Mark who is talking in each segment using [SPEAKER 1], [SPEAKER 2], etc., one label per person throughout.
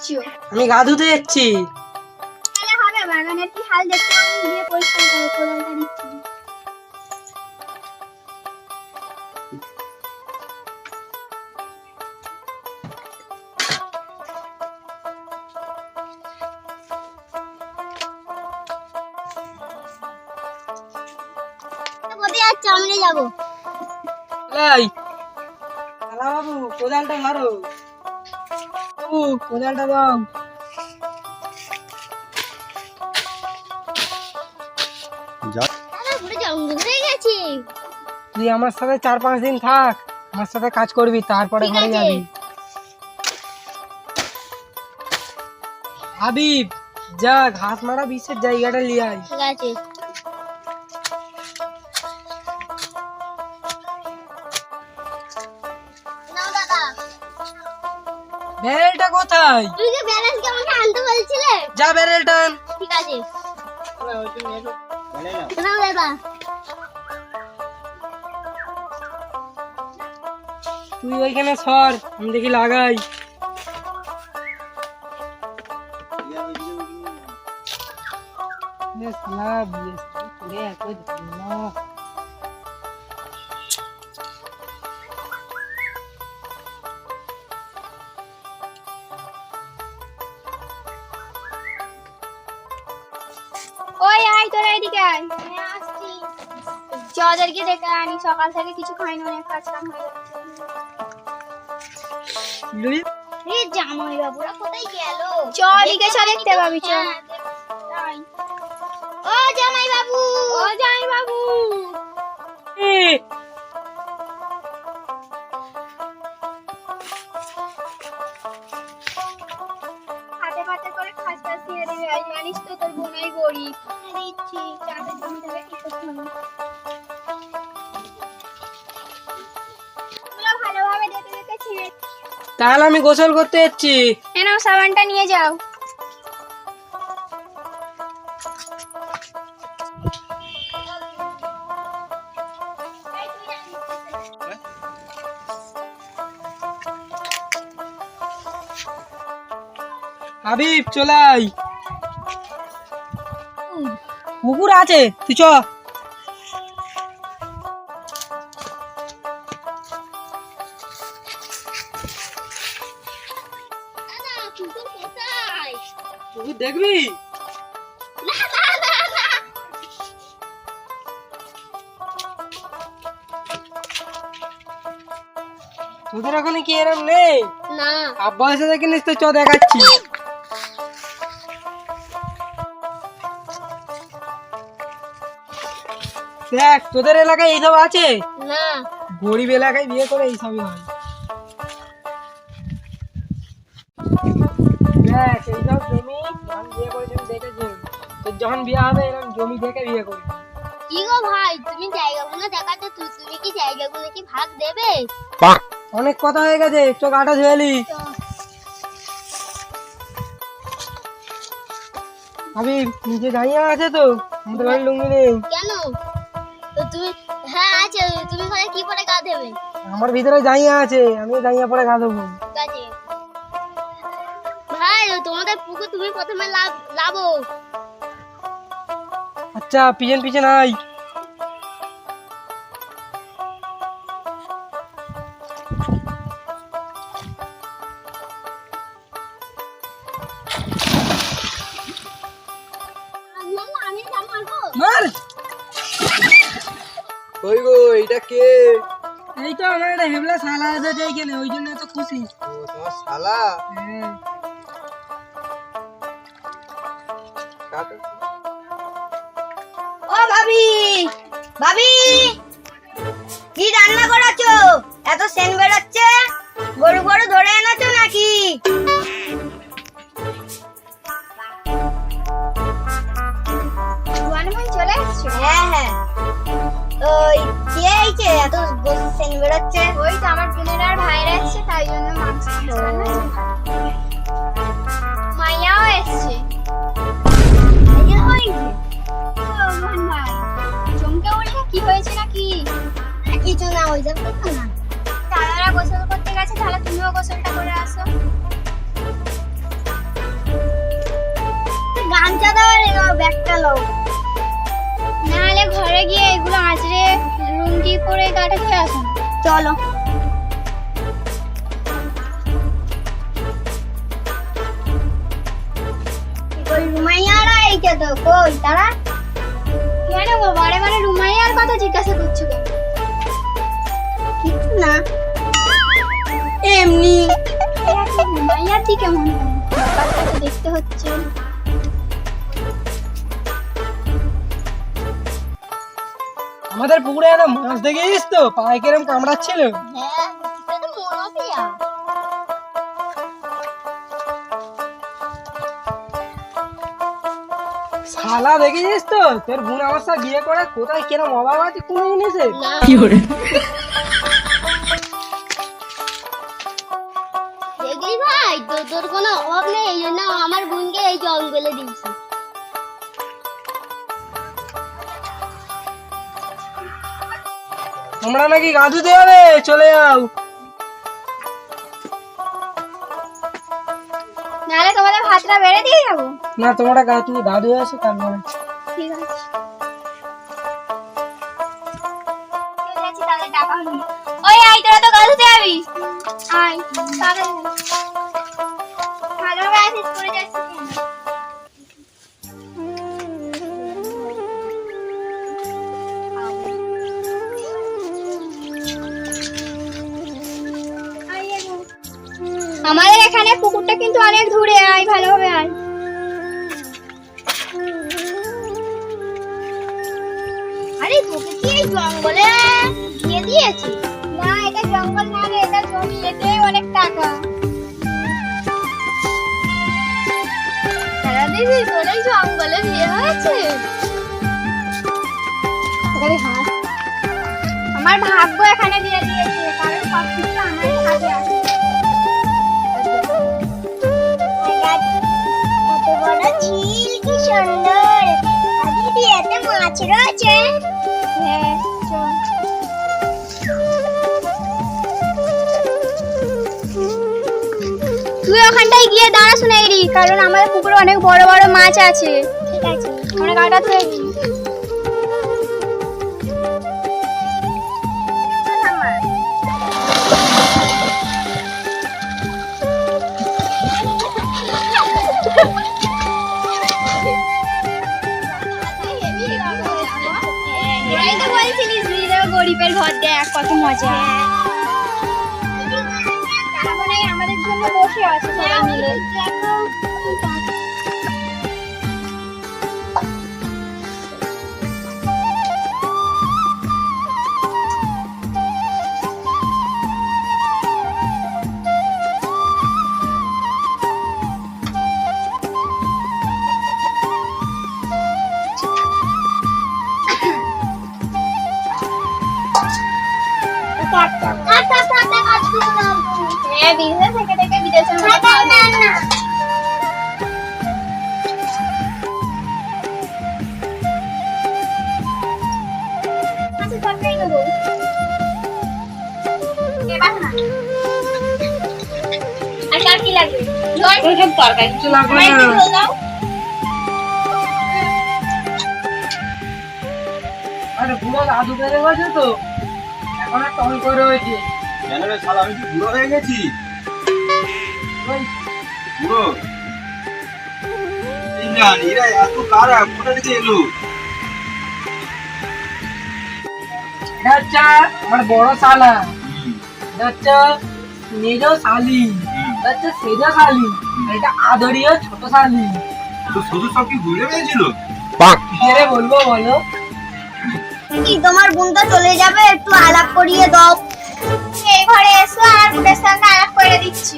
[SPEAKER 1] করছো?
[SPEAKER 2] আমি গা ধুতে যাচ্ছি।
[SPEAKER 1] তাহলে হবে, বাগানের কি হাল দেখতে হবে, গিয়ে পরিষ্কার করো, কোদালটা দিচ্ছি। কোথায় যাচ্ছ? আমরা যাবো।
[SPEAKER 2] এই শালা বাবু, কোদালটা ধরো। বাবু, কোদালটা দাও।
[SPEAKER 1] দাদা পুরো জঙ্গল হয়ে গেছে।
[SPEAKER 2] তুই আমার সাথে 4-5 দিন থাক, আমার সাথে কাজ করবি, তারপরে
[SPEAKER 1] ঠিক
[SPEAKER 2] ঘরে
[SPEAKER 1] আছে।
[SPEAKER 2] যাবি। হাবিব, যা ঘাস মারা বিষের জায়গাটা নিয়ে আয়।
[SPEAKER 1] ঠিক আছে। নাও দাদা।
[SPEAKER 2] বেরেলটা কোথায়?
[SPEAKER 1] তুই যে ব্যালেন্স আমাকে আনতে বলছিলে।
[SPEAKER 2] যা বেরেল টান।
[SPEAKER 1] ঠিক আছে। নাও দাদা।
[SPEAKER 2] তুই ওইখানে সর, আমি দেখি লাগাই। শালা বিএসসি করে এত ঝামেলা।
[SPEAKER 1] ওই আয় তোরা এদিকে আয়। হ্যাঁ আসছি। চ ওদেরকে ডেকে আনি, সকাল থেকে কিছু খাইনি, অনেক কাজ কাম হয়ে যাচ্ছে। এই জামাই বাবুরা কোথায় গেল? চ ওদিকে চ, দেখতে পাবি চ। ও জামাই বাবু, ও জামাই বাবু। হাতে পাতে করে খাস খাস দিয়ে দিবি, আর জানিস তো তোর বোনাই গরিব। দিচ্ছি, চাঁদের জমি থেকে কি করতে হবে। এগুলো ভালোভাবে দেখে দেখে ছিঁড়ে।
[SPEAKER 2] তাহলে আমি গোসল করতে যাচ্ছি।
[SPEAKER 1] এ নাও সাবানটা নিয়ে যাও।
[SPEAKER 2] হাবিব, চলে আয়। কুকুর আছে, তুই চ।
[SPEAKER 1] দাদা কুকুর কোথায়?
[SPEAKER 2] কুকুর দেখবি?
[SPEAKER 1] না না না না।
[SPEAKER 2] তোদের ওখানে কি এরম নেই?
[SPEAKER 1] না।
[SPEAKER 2] আব্বা এসে দেখিনিস তো, চ দেখাচ্ছি। দেখ, তোদের এলাকায় এইসব আছে?
[SPEAKER 1] না।
[SPEAKER 2] গরিব এলাকায় বিয়ে করে এইসবই হয়। দেখ, এইসব জমি যখন বিয়ে করেছি আমি দেখেছি। তোর যখন বিয়ে হবে এরকম জমি দেখে বিয়ে করবি।
[SPEAKER 1] কি গো ভাই, তুমি জায়গাগুলো দেখাচ্ছ, তুমি কি জায়গাগুলো কি ভাগ দেবে?
[SPEAKER 2] অনেক কথা হয়ে গেছে, চোখ আটা ধুয়েলি। হাবিব, নিচে দাঁড়িয়ে আছে তো, আমাদের বাড়ির লুঙ্গি নেই।
[SPEAKER 1] কেন? তো তুমি, হ্যাঁ আছে, তুমি ঘরে কি পরে গা দেবে?
[SPEAKER 2] আমার ভিতরে জাইয়া আছে, আমি জাইয়া পরে গা দেবো।
[SPEAKER 1] ঠিক আছে ভাই, তোমাদের পুকুর তুমি প্রথমে লাবো।
[SPEAKER 2] আচ্ছা, পিছন পিছন আয়।
[SPEAKER 1] আমি মারবো।
[SPEAKER 2] মার।
[SPEAKER 3] কই গো, এটা কে?
[SPEAKER 2] এই তো আমার একটা হেবলা শালা আছে এইখানে, ওই জন্য এত খুশি।
[SPEAKER 3] ও, তোমার শালা?
[SPEAKER 2] হ্যাঁ।
[SPEAKER 3] কাটো।
[SPEAKER 1] ও ভাবি, ভাবি কি রান্না করেছো? এত সেন বেরোচ্ছে, গরু গরু ধরে এনেছো নাকি? চলে আসছো? হ্যাঁ হ্যাঁ। ওই কে এইছে এত সেন বেরোচ্ছে? ওই তো আমার বোনের আর ভাইরা এসছে, তাই জন্য মাংস মাইয়াও এসছে। চমকে উঠে কি হয়েছে নাকি? কিছু না, ওই যাবে না। তারা গোসল করতে গেছে, তাহলে তুমিও গোসলটা করে আসো। গামছা দাও আর এবার ব্যাগটা নাও। নাহলে ঘরে গিয়ে এগুলো আঁচড়ে লুঙ্গি পরে গাটা ধুয়ে আসুন। চলো। ওই রুমাইয়ারা এইটা তো কই তারা? কেন গো বারে বারে রুমাইয়ার কথা জিজ্ঞাসা করছো কেন? কিছু না, এমনি। রুমাইয়ার দিকে মনে হয় ব্যাপারটা দেখতে হচ্ছে।
[SPEAKER 2] আমাদের পুকুরে একটা মাছ দেখেছিস তো, পায়ে কিরম কামড়াচ্ছিল।
[SPEAKER 1] হ্যাঁ, এটা তো মনোপিয়া।
[SPEAKER 2] শালা দেখেছিস তো, তোর বোন আমার সাথে বিয়ে করে কোথায় কিরম অভাব আছে কোন জিনিসের।
[SPEAKER 1] দেখলি ভাই, তোর কোনো অভাব নেই, এই জন্য আমার বোনকে এই জঙ্গলে দিয়েছি।
[SPEAKER 2] তোমরা নাকি গা ধুতে হবে, চলে যাও।
[SPEAKER 1] নাহলে তোমাদের ভাতটা বেড়ে দিয়ে যাবো।
[SPEAKER 2] না, তোমরা গা ধুয়ে আসো তারপরে।
[SPEAKER 1] ঠিক আছে। ঠিক আছে, তাহলে টাকা হলো। ওই আই, তোরা তো গা ধুতে যাবি। আয়, তাড়াতাড়ি। ভালোভাবে আসিস, পড়ে যাচ্ছিস কেন? আমাদের এখানে পুকুরটা কিন্তু অনেক দূরে, আয় ভালোভাবে আয়। আরে তোকে কি এই জঙ্গলে দিয়ে দিয়েছি? না, এটা জঙ্গল না রে, এটা জমি, এতে অনেক টাকা। হ্যাঁ দিদি, তোর এই জঙ্গলে বিয়ে হয়েছে? আমার ভাগ্য এখানে দিয়ে দিয়েছে, কারণ সব কিছু আমার হাতে আছে। কত বড় ঝিল, কি সুন্দর। দিদি, এতে মাছ রয়েছে। হ্যাঁ, চল। তুই ওখানটায় গিয়ে দাঁড়া শুনেইরি, কারণ আমাদের পুকুরে অনেক বড় বড় মাছ আছে। ঠিক আছে, আমরা গাটা ধুয়ে নিই। এরাই তো বলছিলিস গরিবের ঘর দেখ কত মজা। তারা মনে হয় আমাদের জন্য বসে আছে সবাই মিলে। হ্যাঁ, বিদেশে থেকে থেকে বিদেশের মতো কি লাগবে? তরকারি
[SPEAKER 2] কিছু লাগবে না। আরে পুরো দাদু বেড়ে গেছে তো, এখন আর টল করে হয়েছে।
[SPEAKER 4] কেন রে শালা, আমি কি বুড়ো হয়ে গেছি?
[SPEAKER 2] ওই
[SPEAKER 4] বুড়ো এরা এত কারা কোথা থেকে এলো?
[SPEAKER 2] এটা হচ্ছে আমার বড় শালা, এটা হচ্ছে মেজ শালি, এটা হচ্ছে সেজ শালি, আর এটা আদরীয় ছোট শালি।
[SPEAKER 4] তো শুধু সব কি ভুলে গেছিল?
[SPEAKER 2] কি রে বলবো বলো?
[SPEAKER 1] কি তোমার বোনটা চলে যাবে, একটু আলাপ করিয়ে দাও। এই ঘরে এসো, আর বোনের সঙ্গে আলাপ করে দিচ্ছি।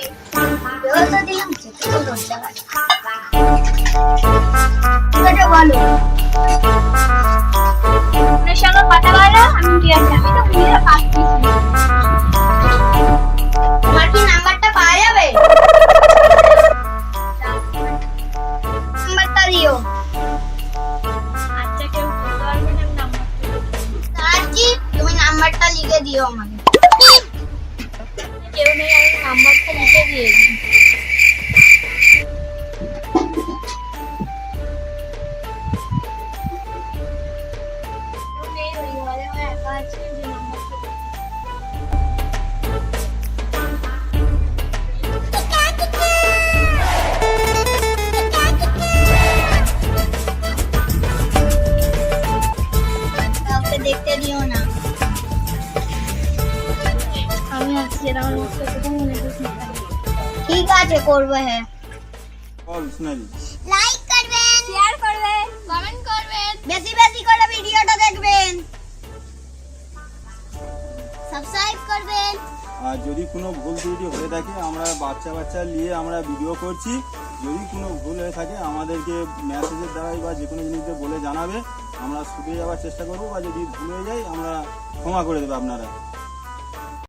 [SPEAKER 1] তো দিলাম, তো লজ্জা লাগে। এটা বলো, বোনের সঙ্গে কথা বলো। আমি ঠিক আছে, আমি তো বুঝতে পারছি। তোমার কি নাম্বারটা পাওয়া যাবে? নাম্বারটা দিও। আচ্ছা, কেউ বলতে পারবে না নাম্বারটা? আজকে তুমি নাম্বারটা লিখে দিও আমাকে। কেউ নেই, আমি নাম্বারটা লিখে দিয়ে দিই। আছে যে নম্বরটা কাউকে দেখতে দিও না। আমি আসছি আমার মুখটা কোথাও মনে করছি ঠিক আছে করবে হ্যাঁ
[SPEAKER 5] বল সোনালি
[SPEAKER 1] লাইক করবেন শেয়ার করবেন কমেন্ট করবেন বেশি বেশি করে ভিডিওটা দেখবেন সাবস্ক্রাইব করবেন।
[SPEAKER 5] আর যদি কোনো ভুল ত্রুটি হয়ে থাকে আমরা বাচ্চা নিয়ে আমরা ভিডিও করছি, যদি কোনো ভুল হয়ে থাকে আমাদেরকে মেসেজের দ্বারাই বা যে কোনো জিনিস দিয়ে বলে জানাবে, আমরা শুধরে যাওয়ার চেষ্টা করবো, বা যদি ভুল হয়ে যায় আমরা ক্ষমা করে দেবো আপনারা।